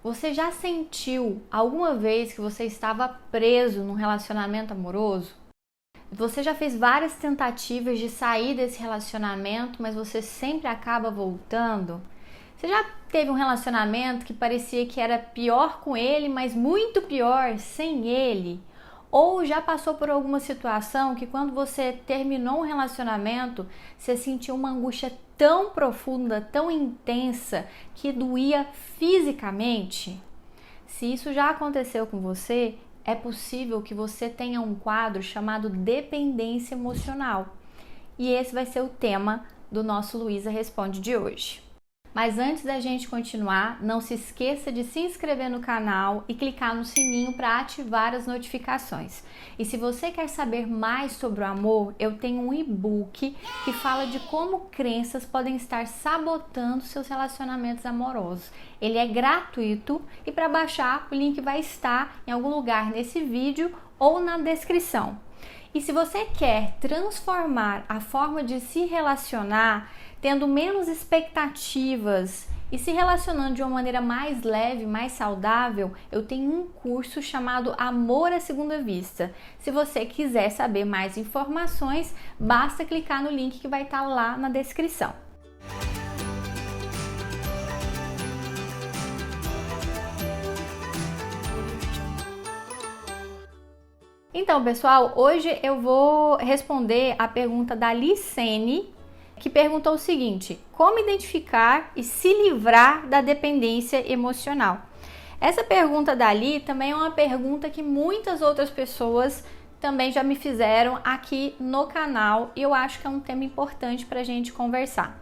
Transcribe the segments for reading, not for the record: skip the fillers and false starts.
Você já sentiu alguma vez que você estava preso num relacionamento amoroso? Você já fez várias tentativas de sair desse relacionamento, mas você sempre acaba voltando? Você já teve um relacionamento que parecia que era pior com ele, mas muito pior sem ele? Ou já passou por alguma situação que quando você terminou um relacionamento, você sentiu uma angústia tão profunda, tão intensa, que doía fisicamente? Se isso já aconteceu com você, é possível que você tenha um quadro chamado dependência emocional. E esse vai ser o tema do nosso Luísa Responde de hoje. Mas antes da gente continuar, não se esqueça de se inscrever no canal e clicar no sininho para ativar as notificações. E se você quer saber mais sobre o amor, eu tenho um e-book que fala de como crenças podem estar sabotando seus relacionamentos amorosos. Ele é gratuito e para baixar o link vai estar em algum lugar nesse vídeo ou na descrição. E se você quer transformar a forma de se relacionar, tendo menos expectativas e se relacionando de uma maneira mais leve, mais saudável, eu tenho um curso chamado Amor à Segunda Vista. Se você quiser saber mais informações, basta clicar no link que vai estar lá na descrição. Então, pessoal, hoje eu vou responder a pergunta da Licene, que perguntou o seguinte: como identificar e se livrar da dependência emocional? Essa pergunta da Li também é uma pergunta que muitas outras pessoas também já me fizeram aqui no canal e eu acho que é um tema importante para a gente conversar.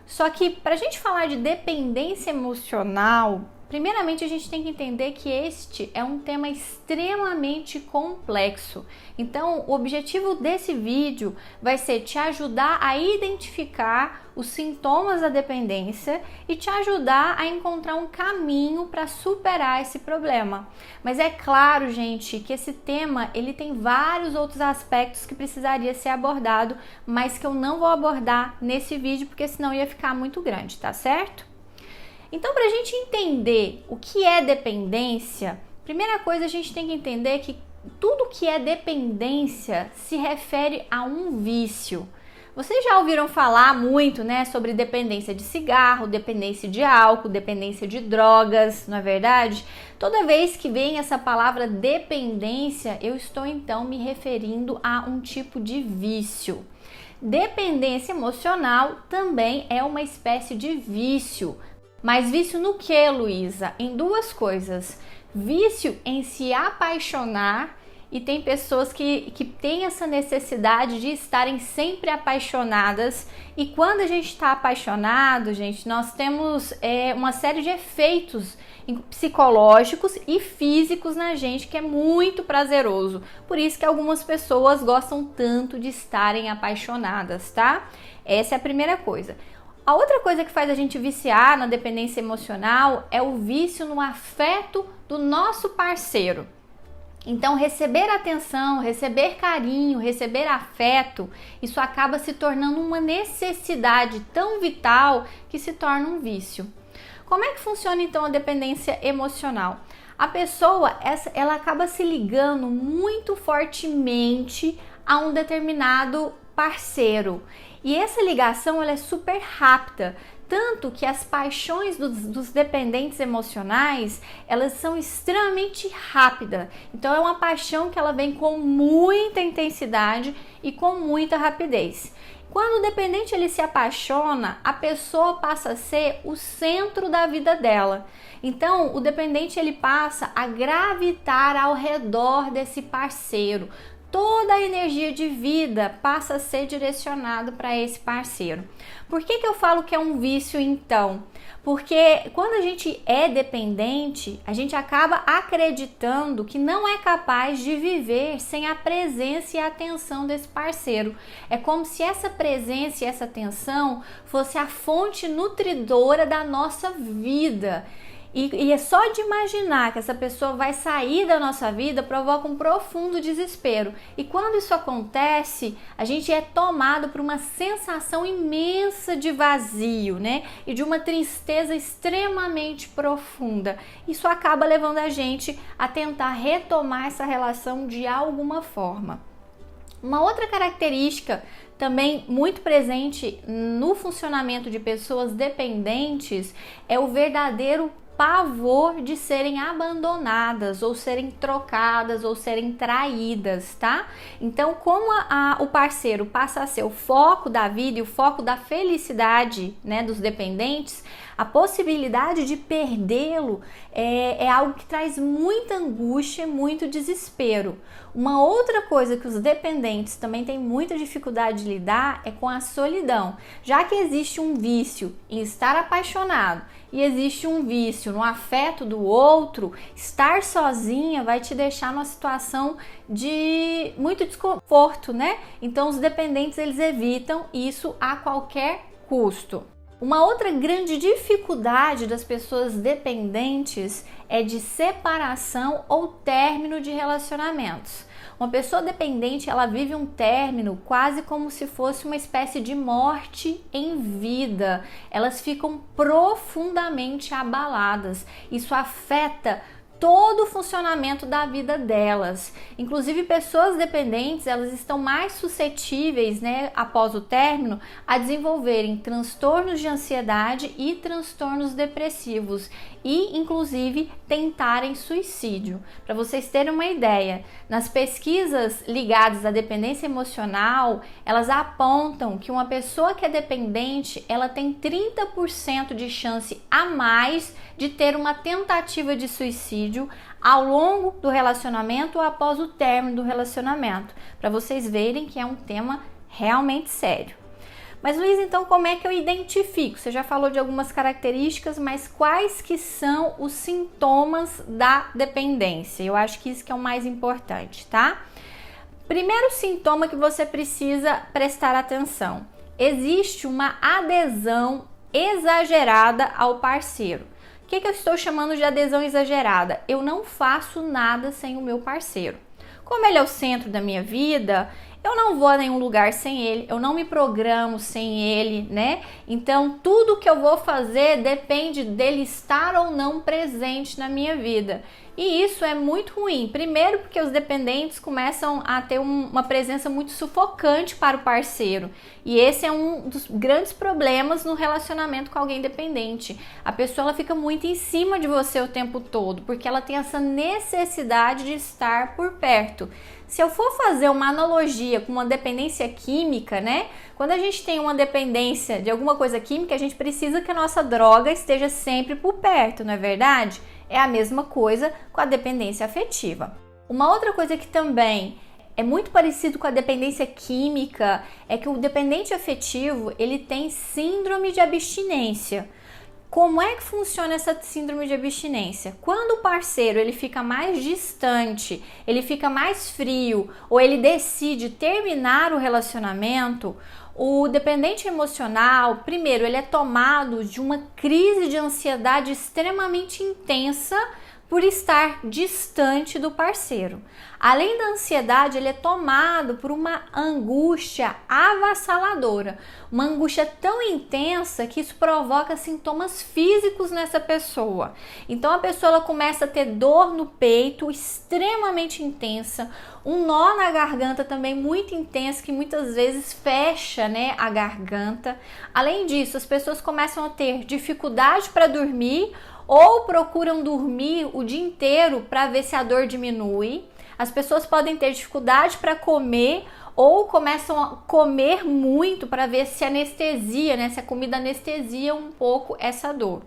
Só que para a gente falar de dependência emocional, primeiramente a gente tem que entender que este é um tema extremamente complexo. Então, o objetivo desse vídeo vai ser te ajudar a identificar os sintomas da dependência e te ajudar a encontrar um caminho para superar esse problema. Mas é claro, gente, que esse tema ele tem vários outros aspectos que precisaria ser abordado, mas que eu não vou abordar nesse vídeo porque senão ia ficar muito grande, tá certo? Então, para a gente entender o que é dependência, primeira coisa a gente tem que entender que tudo que é dependência se refere a um vício. Vocês já ouviram falar muito, né, sobre dependência de cigarro, dependência de álcool, dependência de drogas, não é verdade? Toda vez que vem essa palavra dependência, eu estou então me referindo a um tipo de vício. Dependência emocional também é uma espécie de vício. Mas vício no que, Luísa? Em duas coisas. Vício em se apaixonar, e tem pessoas que têm essa necessidade de estarem sempre apaixonadas. E quando a gente está apaixonado, gente, nós temos uma série de efeitos psicológicos e físicos na gente que é muito prazeroso. Por isso que algumas pessoas gostam tanto de estarem apaixonadas, tá? Essa é a primeira coisa. A outra coisa que faz a gente viciar na dependência emocional é o vício no afeto do nosso parceiro. Então, receber atenção, receber carinho, receber afeto, isso acaba se tornando uma necessidade tão vital que se torna um vício. Como é que funciona então a dependência emocional? A pessoa, ela acaba se ligando muito fortemente a um determinado parceiro. E essa ligação ela é super rápida, tanto que as paixões dos dependentes emocionais, elas são extremamente rápidas. Então é uma paixão que ela vem com muita intensidade e com muita rapidez. Quando o dependente ele se apaixona, a pessoa passa a ser o centro da vida dela. Então, o dependente ele passa a gravitar ao redor desse parceiro. Toda a energia de vida passa a ser direcionada para esse parceiro. Por que eu falo que é um vício então? Porque quando a gente é dependente, a gente acaba acreditando que não é capaz de viver sem a presença e a atenção desse parceiro. É como se essa presença e essa atenção fosse a fonte nutridora da nossa vida. E é só de imaginar que essa pessoa vai sair da nossa vida provoca um profundo desespero. E quando isso acontece, a gente é tomado por uma sensação imensa de vazio, né? E de uma tristeza extremamente profunda. Isso acaba levando a gente a tentar retomar essa relação de alguma forma. Uma outra característica também muito presente no funcionamento de pessoas dependentes é o verdadeiro pavor de serem abandonadas ou serem trocadas ou serem traídas, tá? Então, como o parceiro passa a ser o foco da vida e o foco da felicidade, né, dos dependentes, a possibilidade de perdê-lo é algo que traz muita angústia, muito desespero. Uma outra coisa que os dependentes também têm muita dificuldade de lidar é com a solidão, já que existe um vício em estar apaixonado e existe um vício no afeto do outro, estar sozinha vai te deixar numa situação de muito desconforto, né? Então os dependentes eles evitam isso a qualquer custo. Uma outra grande dificuldade das pessoas dependentes é de separação ou término de relacionamentos. Uma pessoa dependente, ela vive um término quase como se fosse uma espécie de morte em vida. Elas ficam profundamente abaladas. Isso afeta todo o funcionamento da vida delas. Inclusive, pessoas dependentes, elas estão mais suscetíveis, né, após o término, a desenvolverem transtornos de ansiedade e transtornos depressivos e, inclusive, tentarem suicídio. Para vocês terem uma ideia, nas pesquisas ligadas à dependência emocional, elas apontam que uma pessoa que é dependente, ela tem 30% de chance a mais de ter uma tentativa de suicídio ao longo do relacionamento ou após o término do relacionamento, para vocês verem que é um tema realmente sério. Mas Luiz, então como é que eu identifico? Você já falou de algumas características, mas quais que são os sintomas da dependência? Eu acho que isso que é o mais importante, tá? Primeiro sintoma que você precisa prestar atenção: existe uma adesão exagerada ao parceiro. O que eu estou chamando de adesão exagerada? Eu não faço nada sem o meu parceiro. Como ele é o centro da minha vida, eu não vou a nenhum lugar sem ele, eu não me programo sem ele, né? Então, tudo que eu vou fazer depende dele estar ou não presente na minha vida. E isso é muito ruim. Primeiro, porque os dependentes começam a ter uma presença muito sufocante para o parceiro. E esse é um dos grandes problemas no relacionamento com alguém dependente. A pessoa ela fica muito em cima de você o tempo todo, porque ela tem essa necessidade de estar por perto. Se eu for fazer uma analogia com uma dependência química, né? Quando a gente tem uma dependência de alguma coisa química, a gente precisa que a nossa droga esteja sempre por perto, não é verdade? É a mesma coisa com a dependência afetiva. Uma outra coisa que também é muito parecido com a dependência química é que o dependente afetivo, ele tem síndrome de abstinência. Como é que funciona essa síndrome de abstinência? Quando o parceiro ele fica mais distante, ele fica mais frio ou ele decide terminar o relacionamento, o dependente emocional, primeiro, ele é tomado de uma crise de ansiedade extremamente intensa por estar distante do parceiro. Além da ansiedade, ele é tomado por uma angústia avassaladora, uma angústia tão intensa que isso provoca sintomas físicos nessa pessoa. Então a pessoa ela começa a ter dor no peito extremamente intensa, um nó na garganta também muito intenso que muitas vezes fecha, né, a garganta. Além disso, as pessoas começam a ter dificuldade para dormir ou procuram dormir o dia inteiro para ver se a dor diminui. As pessoas podem ter dificuldade para comer ou começam a comer muito para ver se anestesia, né? Se a comida anestesia um pouco essa dor.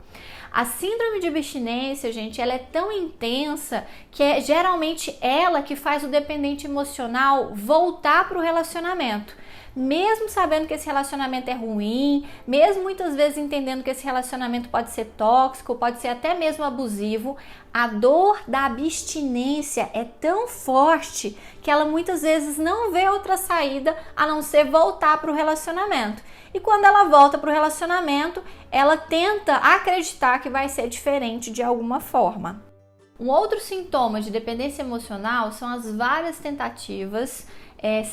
A síndrome de abstinência, gente, ela é tão intensa que é geralmente ela que faz o dependente emocional voltar para o relacionamento. mesmo sabendo que esse relacionamento é ruim, mesmo muitas vezes entendendo que esse relacionamento pode ser tóxico, pode ser até mesmo abusivo, a dor da abstinência é tão forte que ela muitas vezes não vê outra saída a não ser voltar para o relacionamento. E quando ela volta para o relacionamento, ela tenta acreditar que vai ser diferente de alguma forma. Um outro sintoma de dependência emocional são as várias tentativas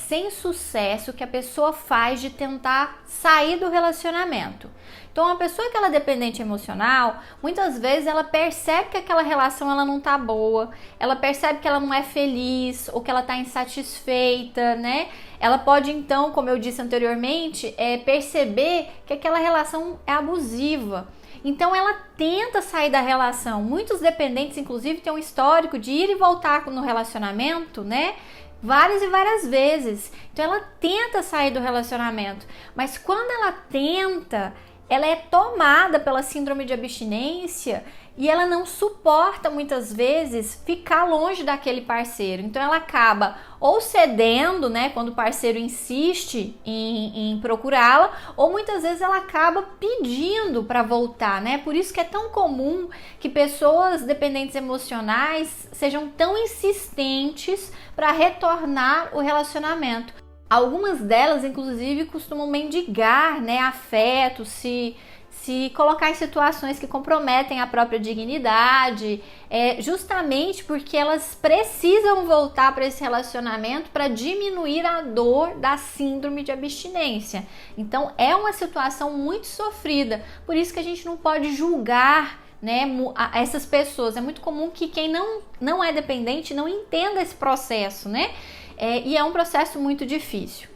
sem sucesso que a pessoa faz de tentar sair do relacionamento. Então, uma pessoa que ela é dependente emocional, muitas vezes ela percebe que aquela relação ela não tá boa, ela percebe que ela não é feliz ou que ela tá insatisfeita, né? Ela pode então, como eu disse anteriormente, perceber que aquela relação é abusiva. Então ela tenta sair da relação. Muitos dependentes, inclusive, têm um histórico de ir e voltar no relacionamento, né? Várias e várias vezes. Então ela tenta sair do relacionamento. Mas quando ela tenta, ela é tomada pela síndrome de abstinência e ela não suporta muitas vezes ficar longe daquele parceiro. Então ela acaba ou cedendo, né, quando o parceiro insiste em procurá-la, ou muitas vezes ela acaba pedindo para voltar, né? Por isso que é tão comum que pessoas dependentes emocionais sejam tão insistentes para retornar o relacionamento. Algumas delas, inclusive, costumam mendigar, né, afeto, se colocar em situações que comprometem a própria dignidade, justamente porque elas precisam voltar para esse relacionamento para diminuir a dor da síndrome de abstinência. Então, é uma situação muito sofrida, por isso que a gente não pode julgar, né, essas pessoas. É muito comum que quem não é dependente não entenda esse processo, né? E é um processo muito difícil.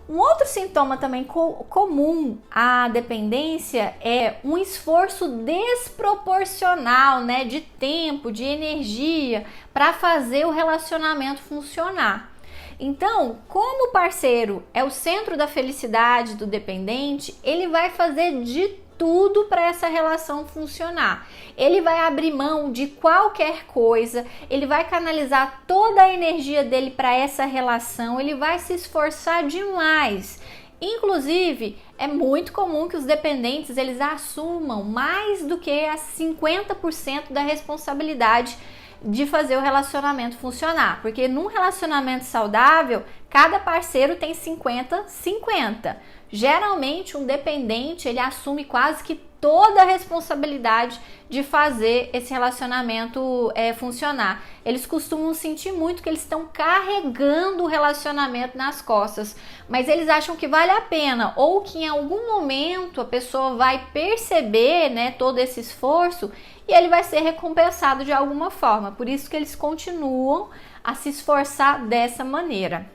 Um outro sintoma também comum à dependência é um esforço desproporcional, né, de tempo, de energia para fazer o relacionamento funcionar. Então, como o parceiro é o centro da felicidade do dependente, ele vai fazer de tudo para essa relação funcionar. Ele vai abrir mão de qualquer coisa, ele vai canalizar toda a energia dele para essa relação, ele vai se esforçar demais. Inclusive, é muito comum que os dependentes eles assumam mais do que as 50% da responsabilidade de fazer o relacionamento funcionar, porque num relacionamento saudável, cada parceiro tem 50-50. Geralmente, um dependente, ele assume quase que toda a responsabilidade de fazer esse relacionamento funcionar. Eles costumam sentir muito que eles estão carregando o relacionamento nas costas, mas eles acham que vale a pena, ou que em algum momento a pessoa vai perceber, né, todo esse esforço e ele vai ser recompensado de alguma forma. Por isso que eles continuam a se esforçar dessa maneira.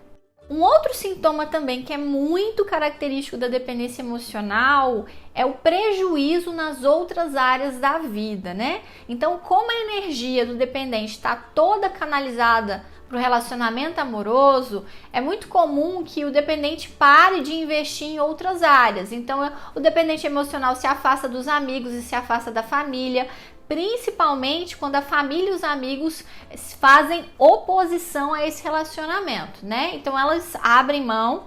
Um outro sintoma também que é muito característico da dependência emocional é o prejuízo nas outras áreas da vida, né? Então, como a energia do dependente está toda canalizada para o relacionamento amoroso, é muito comum que o dependente pare de investir em outras áreas. Então, o dependente emocional se afasta dos amigos e se afasta da família, principalmente quando a família e os amigos fazem oposição a esse relacionamento, né? Então elas abrem mão,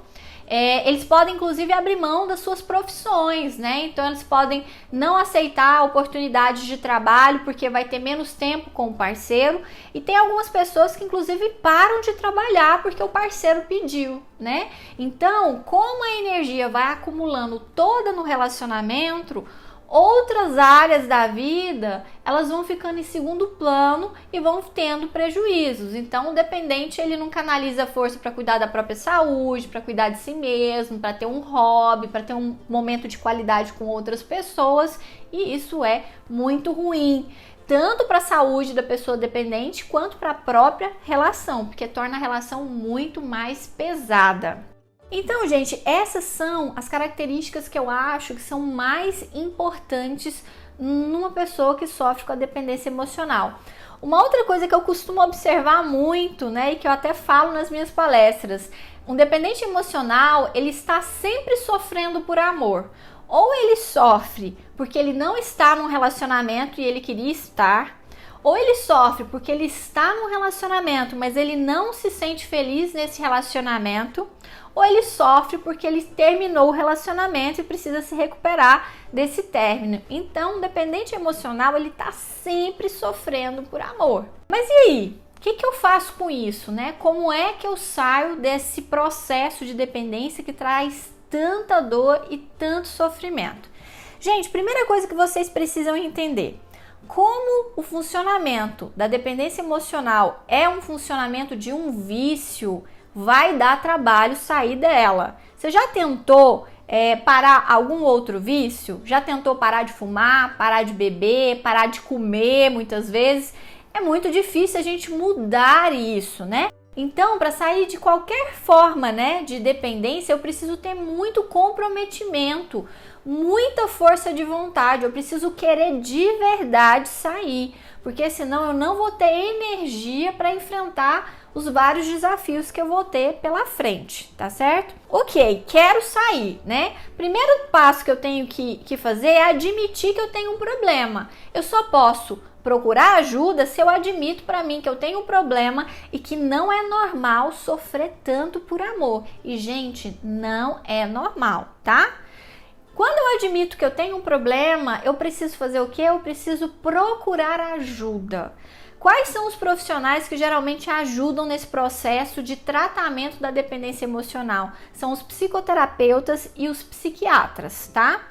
eles podem inclusive abrir mão das suas profissões, né? Então eles podem não aceitar oportunidades de trabalho porque vai ter menos tempo com o parceiro, e tem algumas pessoas que inclusive param de trabalhar porque o parceiro pediu, né? Então, como a energia vai acumulando toda no relacionamento, outras áreas da vida, elas vão ficando em segundo plano e vão tendo prejuízos. Então, o dependente, ele não canaliza força para cuidar da própria saúde, para cuidar de si mesmo, para ter um hobby, para ter um momento de qualidade com outras pessoas, e isso é muito ruim, tanto para a saúde da pessoa dependente, quanto para a própria relação, porque torna a relação muito mais pesada. Então, gente, essas são as características que eu acho que são mais importantes numa pessoa que sofre com a dependência emocional. Uma outra coisa que eu costumo observar muito, né, e que eu até falo nas minhas palestras, um dependente emocional, ele está sempre sofrendo por amor. Ou ele sofre porque ele não está num relacionamento e ele queria estar, Ou ele sofre porque ele está num relacionamento, mas ele não se sente feliz nesse relacionamento, ou ele sofre porque ele terminou o relacionamento e precisa se recuperar desse término. Então, o dependente emocional, ele está sempre sofrendo por amor. Mas e aí? O que eu faço com isso, né? Como é que eu saio desse processo de dependência que traz tanta dor e tanto sofrimento? Gente, primeira coisa que vocês precisam entender: como o funcionamento da dependência emocional é um funcionamento de um vício, vai dar trabalho sair dela. Você já tentou parar algum outro vício? Já tentou parar de fumar, parar de beber, parar de comer muitas vezes? É muito difícil a gente mudar isso, né? Então, para sair de qualquer forma, né, de dependência, eu preciso ter muito comprometimento, muita força de vontade, eu preciso querer de verdade sair, porque senão eu não vou ter energia para enfrentar os vários desafios que eu vou ter pela frente, tá certo? Ok, quero sair, né? Primeiro passo que eu tenho que fazer é admitir que eu tenho um problema. Eu só posso procurar ajuda se eu admito para mim que eu tenho um problema e que não é normal sofrer tanto por amor. E, gente, não é normal, tá? Quando eu admito que eu tenho um problema, eu preciso fazer o quê? Eu preciso procurar ajuda. Quais são os profissionais que geralmente ajudam nesse processo de tratamento da dependência emocional? São os psicoterapeutas e os psiquiatras, tá?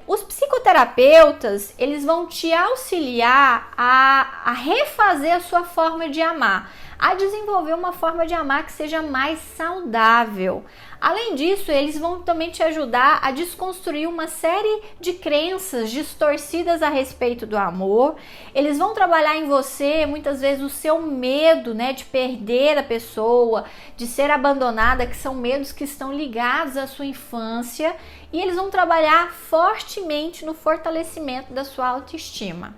Os psicoterapeutas, eles vão te auxiliar a refazer a sua forma de amar, a desenvolver uma forma de amar que seja mais saudável. Além disso, eles vão também te ajudar a desconstruir uma série de crenças distorcidas a respeito do amor. Eles vão trabalhar em você, muitas vezes, o seu medo, né, de perder a pessoa, de ser abandonada, que são medos que estão ligados à sua infância. E eles vão trabalhar fortemente no fortalecimento da sua autoestima.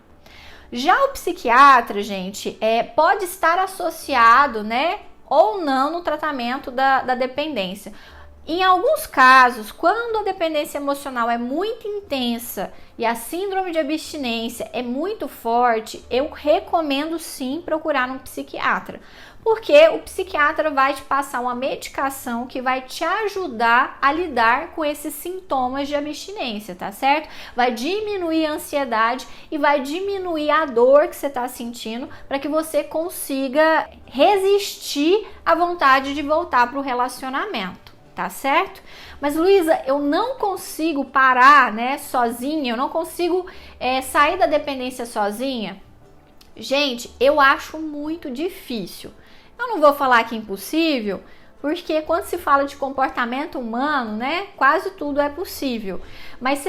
Já o psiquiatra, gente, pode estar associado, né, ou não no tratamento da dependência. Em alguns casos, quando a dependência emocional é muito intensa e a síndrome de abstinência é muito forte, eu recomendo sim procurar um psiquiatra, porque o psiquiatra vai te passar uma medicação que vai te ajudar a lidar com esses sintomas de abstinência, tá certo? Vai diminuir a ansiedade e vai diminuir a dor que você está sentindo para que você consiga resistir à vontade de voltar para o relacionamento. Tá certo? Mas, Luísa, eu não consigo parar, né, sozinha, eu não consigo sair da dependência sozinha. Gente, eu acho muito difícil. Eu não vou falar que é impossível, porque quando se fala de comportamento humano, né, quase tudo é possível. Mas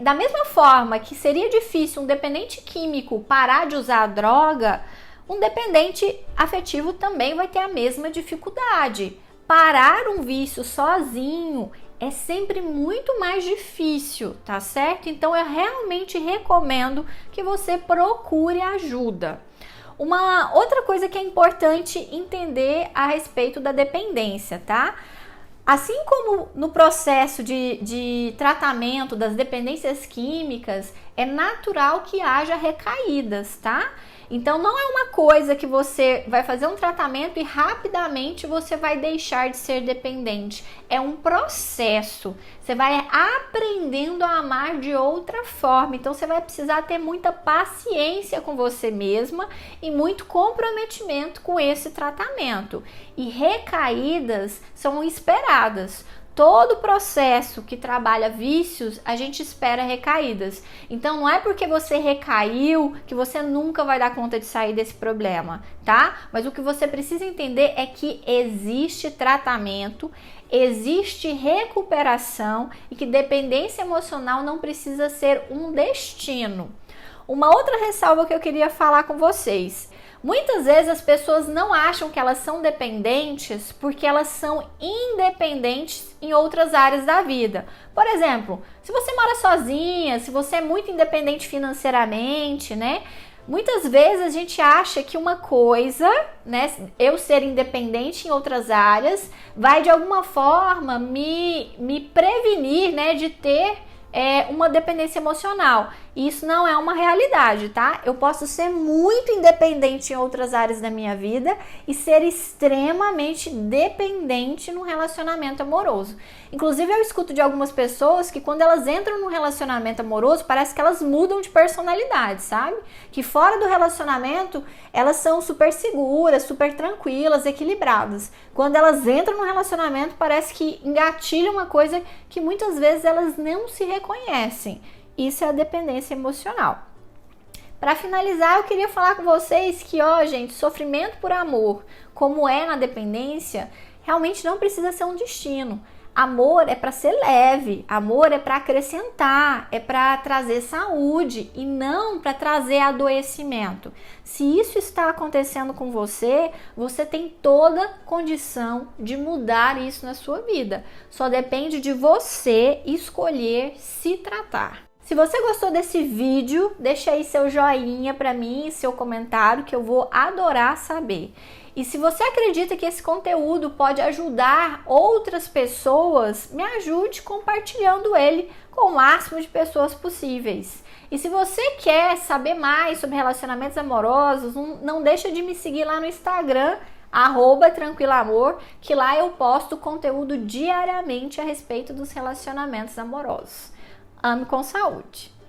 da mesma forma que seria difícil um dependente químico parar de usar droga, um dependente afetivo também vai ter a mesma dificuldade. Parar um vício sozinho é sempre muito mais difícil, tá certo? Então eu realmente recomendo que você procure ajuda. Uma outra coisa que é importante entender a respeito da dependência, tá? Assim como no processo de tratamento das dependências químicas, é natural que haja recaídas, tá? Então não é uma coisa que você vai fazer um tratamento e rapidamente você vai deixar de ser dependente. É um processo. Você vai aprendendo a amar de outra forma. Então você vai precisar ter muita paciência com você mesma e muito comprometimento com esse tratamento. E recaídas são esperadas. Todo processo que trabalha vícios, a gente espera recaídas. Então não é porque você recaiu que você nunca vai dar conta de sair desse problema, tá? Mas o que você precisa entender é que existe tratamento, existe recuperação e que dependência emocional não precisa ser um destino. Uma outra ressalva que eu queria falar com vocês. Muitas vezes as pessoas não acham que elas são dependentes porque elas são independentes em outras áreas da vida. Por exemplo, se você mora sozinha, se você é muito independente financeiramente, né? Muitas vezes a gente acha que uma coisa, né, eu ser independente em outras áreas, vai de alguma forma me prevenir, né, de ter uma dependência emocional. E isso não é uma realidade, tá? Eu posso ser muito independente em outras áreas da minha vida e ser extremamente dependente no relacionamento amoroso. Inclusive, eu escuto de algumas pessoas que quando elas entram num relacionamento amoroso, parece que elas mudam de personalidade, sabe? Que fora do relacionamento, elas são super seguras, super tranquilas, equilibradas. Quando elas entram no relacionamento, parece que engatilha uma coisa que muitas vezes elas não se reconhecem. Isso é a dependência emocional. Para finalizar, eu queria falar com vocês que, gente, sofrimento por amor, como é na dependência, realmente não precisa ser um destino. Amor é para ser leve, amor é para acrescentar, é para trazer saúde e não para trazer adoecimento. Se isso está acontecendo com você, você tem toda condição de mudar isso na sua vida. Só depende de você escolher se tratar. Se você gostou desse vídeo, deixa aí seu joinha para mim, seu comentário, que eu vou adorar saber. E se você acredita que esse conteúdo pode ajudar outras pessoas, me ajude compartilhando ele com o máximo de pessoas possíveis. E se você quer saber mais sobre relacionamentos amorosos, não deixa de me seguir lá no Instagram, @tranquilamor, que lá eu posto conteúdo diariamente a respeito dos relacionamentos amorosos. Ame com saúde!